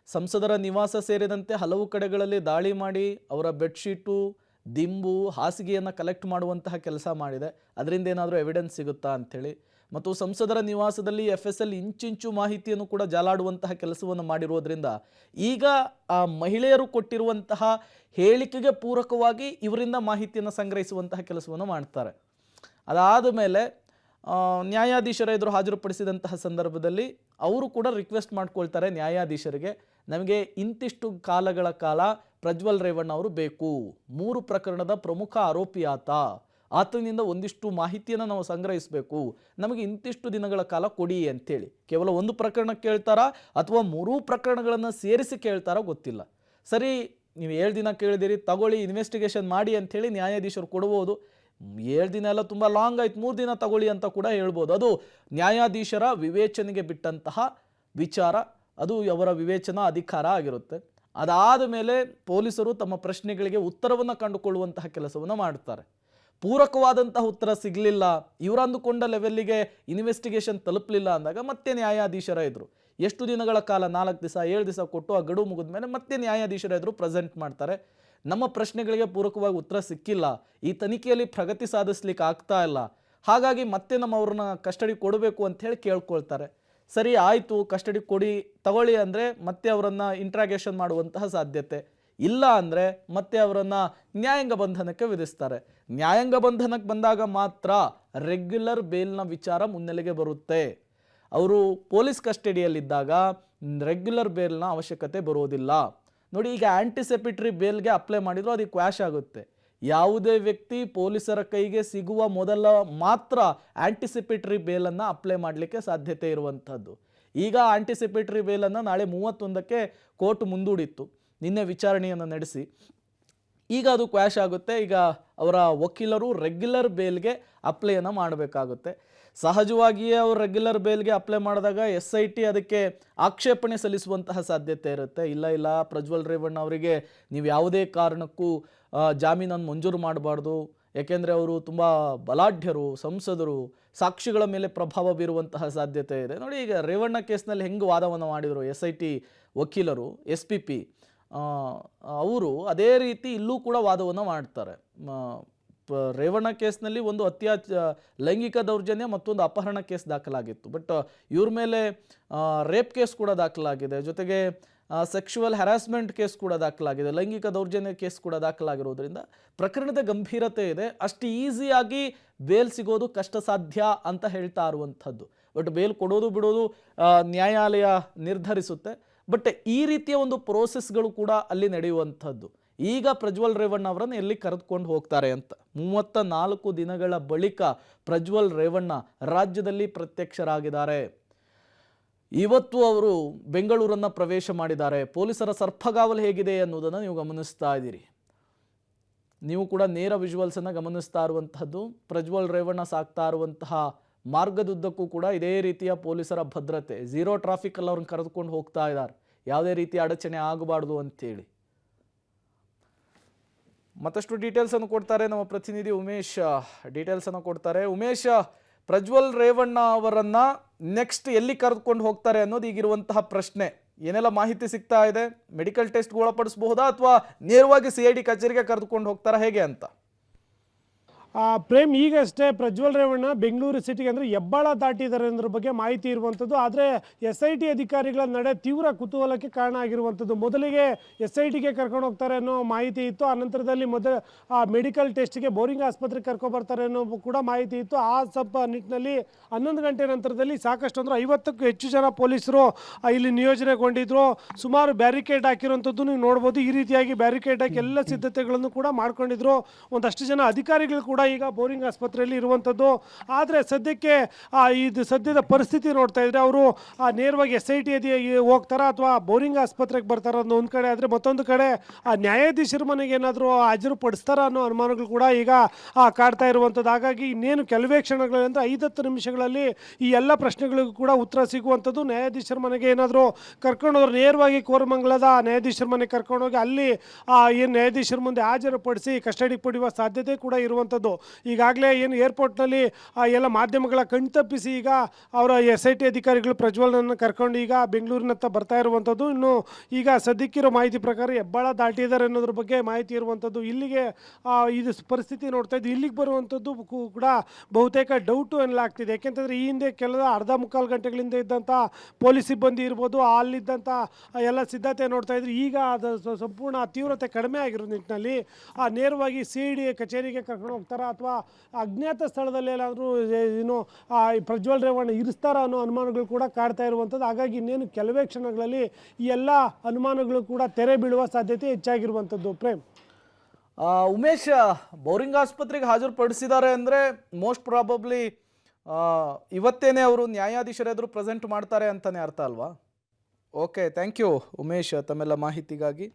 ಸಂಸದರ ನಿವಾಸ ಸೇರಿದಂತೆ ಹಲವು ಕಡೆಗಳಲ್ಲಿ ದಾಳಿ ಮಾಡಿ ಅವರ ಬೆಡ್ಶೀಟು, ದಿಂಬು, ಹಾಸಿಗೆಯನ್ನು ಕಲೆಕ್ಟ್ ಮಾಡುವಂತಹ ಕೆಲಸ ಮಾಡಿದೆ. ಅದರಿಂದ ಏನಾದರೂ ಎವಿಡೆನ್ಸ್ ಸಿಗುತ್ತಾ ಅಂಥೇಳಿ. ಮತ್ತು ಸಂಸದರ ನಿವಾಸದಲ್ಲಿ FSL ಇಂಚಿಂಚು ಮಾಹಿತಿಯನ್ನು ಕೂಡ ಜಾಲಾಡುವಂತಹ ಕೆಲಸವನ್ನು ಮಾಡಿರೋದ್ರಿಂದ ಈಗ ಆ ಮಹಿಳೆಯರು ಕೊಟ್ಟಿರುವಂತಹ ಹೇಳಿಕೆಗೆ ಪೂರಕವಾಗಿ ಇವರಿಂದ ಮಾಹಿತಿಯನ್ನು ಸಂಗ್ರಹಿಸುವಂತಹ ಕೆಲಸವನ್ನು ಮಾಡ್ತಾರೆ. ಅದಾದ ಮೇಲೆ ನ್ಯಾಯಾಧೀಶರ ಎದುರು ಹಾಜರುಪಡಿಸಿದಂತಹ ಸಂದರ್ಭದಲ್ಲಿ ಅವರು ಕೂಡ ರಿಕ್ವೆಸ್ಟ್ ಮಾಡ್ಕೊಳ್ತಾರೆ ನ್ಯಾಯಾಧೀಶರಿಗೆ, ನಮಗೆ ಇಂತಿಷ್ಟು ಕಾಲಗಳ ಕಾಲ ಪ್ರಜ್ವಲ್ ರೇವಣ್ಣ ಅವರು ಬೇಕು, 3 ಪ್ರಕರಣದ ಪ್ರಮುಖ ಆರೋಪಿ ಆತನಿಂದ ಒಂದಿಷ್ಟು ಮಾಹಿತಿಯನ್ನು ನಾವು ಸಂಗ್ರಹಿಸಬೇಕು, ನಮಗೆ ಇಂತಿಷ್ಟು ದಿನಗಳ ಕಾಲ ಕೊಡಿ ಅಂತೇಳಿ. ಕೇವಲ ಒಂದು ಪ್ರಕರಣ ಕೇಳ್ತಾರಾ ಅಥವಾ 3 ಪ್ರಕರಣಗಳನ್ನು ಸೇರಿಸಿ ಕೇಳ್ತಾರಾ ಗೊತ್ತಿಲ್ಲ. ಸರಿ, ನೀವು 7 ದಿನ ಕೇಳಿದಿರಿ, ತಗೊಳ್ಳಿ ಇನ್ವೆಸ್ಟಿಗೇಷನ್ ಮಾಡಿ ಅಂಥೇಳಿ ನ್ಯಾಯಾಧೀಶರು ಕೊಡ್ಬೋದು. 7 ದಿನ ಎಲ್ಲ ತುಂಬ ಲಾಂಗ್ ಆಯ್ತು, 3 ದಿನ ತಗೊಳ್ಳಿ ಅಂತ ಕೂಡ ಹೇಳ್ಬೋದು. ಅದು ನ್ಯಾಯಾಧೀಶರ ವಿವೇಚನೆಗೆ ಬಿಟ್ಟಂತಹ ವಿಚಾರ, ಅದು ಅವರ ವಿವೇಚನಾ ಅಧಿಕಾರ ಆಗಿರುತ್ತೆ. ಅದಾದ ಮೇಲೆ ಪೊಲೀಸರು ತಮ್ಮ ಪ್ರಶ್ನೆಗಳಿಗೆ ಉತ್ತರವನ್ನು ಕಂಡುಕೊಳ್ಳುವಂತಹ ಕೆಲಸವನ್ನು ಮಾಡ್ತಾರೆ. ಪೂರಕವಾದಂತಹ ಉತ್ತರ ಸಿಗಲಿಲ್ಲ, ಇವರು ಅಂದುಕೊಂಡ ಲೆವೆಲ್ಲಿಗೆ ಇನ್ವೆಸ್ಟಿಗೇಷನ್ ತಲುಪಲಿಲ್ಲ ಅಂದಾಗ ಮತ್ತೆ ನ್ಯಾಯಾಧೀಶರ ಎದುರು ಎಷ್ಟು ದಿನಗಳ ಕಾಲ 4 ದಿವಸ 7 ದಿವಸ ಕೊಟ್ಟು ಆ ಗಡುವು ಮುಗಿದ ಮೇಲೆ ಮತ್ತೆ ನ್ಯಾಯಾಧೀಶರ ಎದುರು ಪ್ರೆಸೆಂಟ್ ಮಾಡ್ತಾರೆ. ನಮ್ಮ ಪ್ರಶ್ನೆಗಳಿಗೆ ಪೂರಕವಾಗಿ ಉತ್ತರ ಸಿಕ್ಕಿಲ್ಲ, ಈ ತನಿಖೆಯಲ್ಲಿ ಪ್ರಗತಿ ಸಾಧಿಸ್ಲಿಕ್ಕೆ ಆಗ್ತಾ ಇಲ್ಲ, ಹಾಗಾಗಿ ಮತ್ತೆ ಅವ್ರನ್ನ ಕಸ್ಟಡಿ ಕೊಡಬೇಕು ಅಂತ ಹೇಳಿ ಕೇಳ್ಕೊಳ್ತಾರೆ. ಸರಿ ಆಯಿತು, ಕಸ್ಟಡಿ ಕೊಡಿ ತಗೊಳ್ಳಿ ಅಂದರೆ ಮತ್ತೆ ಅವರನ್ನು ಇಂಟ್ರಾಗೇಷನ್ ಮಾಡುವಂತಹ ಸಾಧ್ಯತೆ ಇಲ್ಲ, ಅಂದರೆ ಮತ್ತೆ ಅವರನ್ನು ನ್ಯಾಯಾಂಗ ಬಂಧನಕ್ಕೆ ವಿಧಿಸ್ತಾರೆ. ನ್ಯಾಯಾಂಗ ಬಂಧನಕ್ಕೆ ಬಂದಾಗ ಮಾತ್ರ ರೆಗ್ಯುಲರ್ ಬೇಲ್ನ ವಿಚಾರ ಮುನ್ನೆಲೆಗೆ ಬರುತ್ತೆ. ಅವರು ಪೊಲೀಸ್ ಕಸ್ಟಡಿಯಲ್ಲಿದ್ದಾಗ ರೆಗ್ಯುಲರ್ ಬೇಲ್ನ ಅವಶ್ಯಕತೆ ಬರೋದಿಲ್ಲ. ನೋಡಿ, ಈಗ ಆಂಟಿಸಿಪೇಟರಿ ಬೇಲ್ಗೆ ಅಪ್ಲೈ ಮಾಡಿದ್ರು ಅದಕ್ಕೆ ಕ್ವಾಶ್ ಆಗುತ್ತೆ. ಯಾವುದೇ ವ್ಯಕ್ತಿ ಪೊಲೀಸರ ಕೈಗೆ ಸಿಗುವ ಮೊದಲ ಮಾತ್ರ ಆಂಟಿಸಿಪೇಟರಿ ಬೇಲನ್ನು ಅಪ್ಲೈ ಮಾಡಲಿಕ್ಕೆ ಸಾಧ್ಯತೆ ಇರುವಂಥದ್ದು. ಈಗ ಆಂಟಿಸಿಪೇಟರಿ ಬೇಲನ್ನು ನಾಳೆ 31ಕ್ಕೆ ಕೋರ್ಟ್ ಮುಂದೂಡಿತ್ತು, ನಿನ್ನೆ ವಿಚಾರಣೆಯನ್ನು ನಡೆಸಿ. ಈಗ ಅದು ಕ್ವಾಶ್ ಆಗುತ್ತೆ. ಈಗ ಅವರ ವಕೀಲರು ರೆಗ್ಯುಲರ್ ಬೇಲ್ಗೆ ಅಪ್ಲೈಯನ್ನು ಮಾಡಬೇಕಾಗುತ್ತೆ. ಸಹಜವಾಗಿಯೇ ಅವರು ರೆಗ್ಯುಲರ್ ಬೇಲ್ಗೆ ಅಪ್ಲೈ ಮಾಡಿದಾಗ SIT ಅದಕ್ಕೆ ಆಕ್ಷೇಪಣೆ ಸಲ್ಲಿಸುವಂತಹ ಸಾಧ್ಯತೆ ಇರುತ್ತೆ. ಇಲ್ಲ ಪ್ರಜ್ವಲ್ ರೇವಣ್ಣ ಅವರಿಗೆ ನೀವು ಯಾವುದೇ ಕಾರಣಕ್ಕೂ ಜಾಮೀನನ್ನು ಮಂಜೂರು ಮಾಡಬಾರ್ದು, ಯಾಕೆಂದರೆ ಅವರು ತುಂಬ ಬಲಾಢ್ಯರು, ಸಂಸದರು, ಸಾಕ್ಷಿಗಳ ಮೇಲೆ ಪ್ರಭಾವ ಬೀರುವಂತಹ ಸಾಧ್ಯತೆ ಇದೆ. ನೋಡಿ, ಈಗ ರೇವಣ್ಣ ಕೇಸ್ನಲ್ಲಿ ಹೆಂಗೆ ವಾದವನ್ನು ಮಾಡಿದರು SIT ವಕೀಲರು, SPP ಅವರು ಅದೇ ರೀತಿ ಇಲ್ಲೂ ಕೂಡ ವಾದವನ್ನು ಮಾಡ್ತಾರೆ. ರೇವಣ್ಣ ಕೇಸ್ನಲ್ಲಿ ಒಂದು ಲೈಂಗಿಕ ದೌರ್ಜನ್ಯ ಮತ್ತೊಂದು ಅಪಹರಣ ಕೇಸ್ ದಾಖಲಾಗಿತ್ತು. ಬಟ್ ಇವ್ರ ಮೇಲೆ ರೇಪ್ ಕೇಸ್ ಕೂಡ ದಾಖಲಾಗಿದೆ, ಜೊತೆಗೆ ಸೆಕ್ಷುವಲ್ ಹ್ಯಾರಾಸ್ಮೆಂಟ್ ಕೇಸ್ ಕೂಡ ದಾಖಲಾಗಿದೆ, ಲೈಂಗಿಕ ದೌರ್ಜನ್ಯ ಕೇಸ್ ಕೂಡ ದಾಖಲಾಗಿರೋದ್ರಿಂದ ಪ್ರಕರಣದ ಗಂಭೀರತೆ ಇದೆ. ಅಷ್ಟು ಈಸಿಯಾಗಿ ಬೇಲ್ ಸಿಗೋದು ಕಷ್ಟ ಸಾಧ್ಯ ಅಂತ ಹೇಳ್ತಾ ಇರುವಂಥದ್ದು. ಬಟ್ ಬೇಲ್ ಕೊಡೋದು ಬಿಡೋದು ನ್ಯಾಯಾಲಯ ನಿರ್ಧರಿಸುತ್ತೆ. ಬಟ್ ಈ ರೀತಿಯ ಒಂದು ಪ್ರೋಸೆಸ್ಗಳು ಕೂಡ ಅಲ್ಲಿ ನಡೆಯುವಂಥದ್ದು. ಈಗ ಪ್ರಜ್ವಲ್ ರೇವಣ್ಣ ಅವರನ್ನು ಎಲ್ಲಿ ಕರೆದುಕೊಂಡು ಹೋಗ್ತಾರೆ ಅಂತ 34 ದಿನಗಳ ಬಳಿಕ ಪ್ರಜ್ವಲ್ ರೇವಣ್ಣ ರಾಜ್ಯದಲ್ಲಿ ಪ್ರತ್ಯಕ್ಷರಾಗಿದ್ದಾರೆ. ಇವತ್ತು ಅವರು ಬೆಂಗಳೂರನ್ನು ಪ್ರವೇಶ ಮಾಡಿದ್ದಾರೆ. ಪೊಲೀಸರ ಸರ್ಪಗಾವಲು ಹೇಗಿದೆ ಅನ್ನೋದನ್ನು ನೀವು ಗಮನಿಸ್ತಾ ಇದ್ದೀರಿ. ನೀವು ಕೂಡ ನೇರ ವಿಜುವಲ್ಸನ್ನು ಗಮನಿಸ್ತಾ ಇರುವಂತಹದ್ದು. ಪ್ರಜ್ವಲ್ ರೇವಣ್ಣ ಸಾಕ್ತಾ ಇರುವಂತಹ ಮಾರ್ಗದುದ್ದಕ್ಕೂ ಕೂಡ ಇದೇ ರೀತಿಯ ಪೊಲೀಸರ ಭದ್ರತೆ, ಝೀರೋ ಟ್ರಾಫಿಕಲ್ಲಿ ಅವ್ರನ್ನ ಕರೆದುಕೊಂಡು ಹೋಗ್ತಾ ಇದ್ದಾರೆ, ಯಾವುದೇ ರೀತಿಯ ಅಡಚಣೆ ಆಗಬಾರ್ದು ಅಂತೇಳಿ. ಮತ್ತಷ್ಟು ಡೀಟೇಲ್ಸನ್ನು ಕೊಡ್ತಾರೆ ನಮ್ಮ ಪ್ರತಿನಿಧಿ ಉಮೇಶ್. ಡೀಟೇಲ್ಸನ್ನು ಕೊಡ್ತಾರೆ. ಉಮೇಶ್, ಪ್ರಜ್ವಲ್ ರೇವಣ್ಣ ಅವರನ್ನ ನೆಕ್ಸ್ಟ್ ಎಲ್ಲಿ ಕರೆದುಕೊಂಡು ಹೋಗ್ತಾರೆ ಅನ್ನೋದು ಈಗಿರುವಂತಹ ಪ್ರಶ್ನೆ. ಏನೆಲ್ಲ ಮಾಹಿತಿ ಸಿಗ್ತಾ ಇದೆ? ಮೆಡಿಕಲ್ ಟೆಸ್ಟ್ಗೆ ಒಳಪಡಿಸಬಹುದಾ ಅಥವಾ ನೇರವಾಗಿ CID ಕಚೇರಿಗೆ ಕರೆದುಕೊಂಡು ಹೋಗ್ತಾರಾ, ಹೇಗೆ ಅಂತ? ಪ್ರೇಮ್, ಈಗಷ್ಟೇ ಪ್ರಜ್ವಲ್ ರೇವಣ್ಣ ಬೆಂಗಳೂರು ಸಿಟಿಗೆ ಅಂದರೆ ಹೆಬ್ಬಾಳ ದಾಟಿದ್ದಾರೆ ಅನ್ನೋದ್ರ ಬಗ್ಗೆ ಮಾಹಿತಿ ಇರುವಂಥದ್ದು. ಆದರೆ SIT ಅಧಿಕಾರಿಗಳ ನಡೆ ತೀವ್ರ ಕುತೂಹಲಕ್ಕೆ ಕಾರಣ ಆಗಿರುವಂಥದ್ದು. ಮೊದಲಿಗೆ SITಗೆ ಕರ್ಕೊಂಡು ಹೋಗ್ತಾರೆ ಅನ್ನೋ ಮಾಹಿತಿ ಇತ್ತು. ಆನಂತರದಲ್ಲಿ ಮೆಡಿಕಲ್ ಟೆಸ್ಟ್ಗೆ ಬೋರಿಂಗ್ ಆಸ್ಪತ್ರೆಗೆ ಕರ್ಕೊಬರ್ತಾರೆ ಅನ್ನೋ ಕೂಡ ಮಾಹಿತಿ ಇತ್ತು. ಆ ನಿಟ್ಟಿನಲ್ಲಿ 11 ಗಂಟೆ ನಂತರದಲ್ಲಿ ಸಾಕಷ್ಟು ಅಂದರೆ 50ಕ್ಕೂ ಹೆಚ್ಚು ಜನ ಪೊಲೀಸರು ಇಲ್ಲಿ ನಿಯೋಜನೆಗೊಂಡಿದ್ರು. ಸುಮಾರು ಬ್ಯಾರಿಕೇಡ್ ಹಾಕಿರುವಂಥದ್ದು ನೀವು ನೋಡ್ಬೋದು. ಈ ರೀತಿಯಾಗಿ ಬ್ಯಾರಿಕೇಡ್ ಹಾಕಿ ಎಲ್ಲ ಸಿದ್ಧತೆಗಳನ್ನು ಕೂಡ ಮಾಡ್ಕೊಂಡಿದ್ರು. ಒಂದಷ್ಟು ಜನ ಅಧಿಕಾರಿಗಳು ಕೂಡ ಈಗ ಬೋರಿಂಗ್ ಆಸ್ಪತ್ರೆಯಲ್ಲಿ ಇರುವಂಥದ್ದು. ಆದರೆ ಸದ್ಯಕ್ಕೆ ಇದು ಸದ್ಯದ ಪರಿಸ್ಥಿತಿ ನೋಡ್ತಾ ಇದ್ರೆ ಅವರು ನೇರವಾಗಿ SIT ಹೋಗ್ತಾರಾ ಅಥವಾ ಬೋರಿಂಗ್ ಆಸ್ಪತ್ರೆಗೆ ಬರ್ತಾರ ಅನ್ನೋ ಒಂದು ಕಡೆ, ಆದರೆ ಮತ್ತೊಂದು ಕಡೆ ನ್ಯಾಯಾಧೀಶರ ಮನೆಗೆ ಏನಾದರೂ ಹಾಜರು ಪಡಿಸ್ತಾರ ಅನ್ನೋ ಅನುಮಾನಗಳು ಕೂಡ ಈಗ ಕಾಡ್ತಾ ಇರುವಂಥದ್ದು. ಹಾಗಾಗಿ ಇನ್ನೇನು ಕೆಲವೇ ಕ್ಷಣಗಳಲ್ಲಿ ಅಂದರೆ 5-10 ನಿಮಿಷಗಳಲ್ಲಿ ಈ ಎಲ್ಲ ಪ್ರಶ್ನೆಗಳಿಗೂ ಕೂಡ ಉತ್ತರ ಸಿಗುವಂಥದ್ದು. ನ್ಯಾಯಾಧೀಶರ ಮನೆಗೆ ಏನಾದರೂ ಕರ್ಕೊಂಡೋದ್ರೆ ನೇರವಾಗಿ ಕೋರಮಂಗಲದ ನ್ಯಾಯಾಧೀಶರ ಮನೆಗೆ ಕರ್ಕೊಂಡೋಗಿ ಅಲ್ಲಿ ಏನು ನ್ಯಾಯಾಧೀಶರ ಮುಂದೆ ಹಾಜರುಪಡಿಸಿ ಕಸ್ಟಡಿಗೆ ಪಡೆಯುವ ಸಾಧ್ಯತೆ ಕೂಡ ಇರುವಂಥದ್ದು. ಈಗಾಗಲೇ ಏನು ಏರ್ಪೋರ್ಟ್ನಲ್ಲಿ ಎಲ್ಲ ಮಾಧ್ಯಮಗಳ ಕಣ್ತಪ್ಪಿಸಿ ಈಗ ಅವರ SIT ಅಧಿಕಾರಿಗಳು ಪ್ರಜ್ವಲ್ನನ್ನು ಕರ್ಕೊಂಡು ಈಗ ಬೆಂಗಳೂರಿನತ್ತ ಬರ್ತಾ ಇರುವಂಥದ್ದು. ಇನ್ನು ಈಗ ಸದ್ಯಕ್ಕಿರೋ ಮಾಹಿತಿ ಪ್ರಕಾರ ಹೆಬ್ಬಾಳ ದಾಟಿದ್ದಾರೆ ಅನ್ನೋದ್ರ ಬಗ್ಗೆ ಮಾಹಿತಿ ಇರುವಂಥದ್ದು. ಇಲ್ಲಿಗೆ ಇದು ಪರಿಸ್ಥಿತಿ ನೋಡ್ತಾ ಇದ್ದು ಇಲ್ಲಿಗೆ ಬರುವಂಥದ್ದು ಕೂಡ ಬಹುತೇಕ ಡೌಟು ಎನ್ನಲಾಗ್ತಿದೆ. ಯಾಕೆಂತಂದರೆ ಈ ಹಿಂದೆ ಅರ್ಧ ಮುಕ್ಕಾಲು ಗಂಟೆಗಳಿಂದ ಇದ್ದಂಥ ಪೊಲೀಸ್ ಸಿಬ್ಬಂದಿ ಇರ್ಬೋದು, ಅಲ್ಲಿದ್ದಂಥ ಎಲ್ಲ ಸಿದ್ಧತೆ ನೋಡ್ತಾ ಇದ್ರು. ಈಗ ಅದು ಸಂಪೂರ್ಣ ತೀವ್ರತೆ ಕಡಿಮೆ ಆಗಿರೋ ನಿಟ್ಟಿನಲ್ಲಿ ನೇರವಾಗಿ CID ಕಚೇರಿಗೆ ಕರ್ಕೊಂಡು ಹೋಗ್ತಾರೆ ಅಥವಾ ಅಜ್ಞಾತ ಸ್ಥಳದಲ್ಲಿ ಏನಾದರೂ ಏನು ಪ್ರಜ್ವಲ್ ರೇವಣ್ಣ ಇರಿಸ್ತಾರ ಅನ್ನೋ ಅನುಮಾನಗಳು ಕೂಡ ಕಾಡ್ತಾ ಇರುವಂಥದ್ದು. ಹಾಗಾಗಿ ಇನ್ನೇನು ಕೆಲವೇ ಕ್ಷಣಗಳಲ್ಲಿ ಈ ಎಲ್ಲ ಅನುಮಾನಗಳು ಕೂಡ ತೆರೆ ಬೀಳುವ ಸಾಧ್ಯತೆ ಹೆಚ್ಚಾಗಿರುವಂಥದ್ದು. ಪ್ರೇಮ್, ಉಮೇಶ್, ಬೋರಿಂಗ್ ಆಸ್ಪತ್ರೆಗೆ ಹಾಜರುಪಡಿಸಿದ್ದಾರೆ ಅಂದರೆ ಮೋಸ್ಟ್ ಪ್ರಾಬಬ್ಲಿ ಇವತ್ತೇನೆ ಅವರು ನ್ಯಾಯಾಧೀಶರ ಎದುರು ಪ್ರೆಸೆಂಟ್ ಮಾಡ್ತಾರೆ ಅಂತಾನೆ ಅರ್ಥ ಅಲ್ವಾ? ಓಕೆ, ಥ್ಯಾಂಕ್ ಯು ಉಮೇಶ್ ತಮ್ಮೆಲ್ಲ ಮಾಹಿತಿಗಾಗಿ.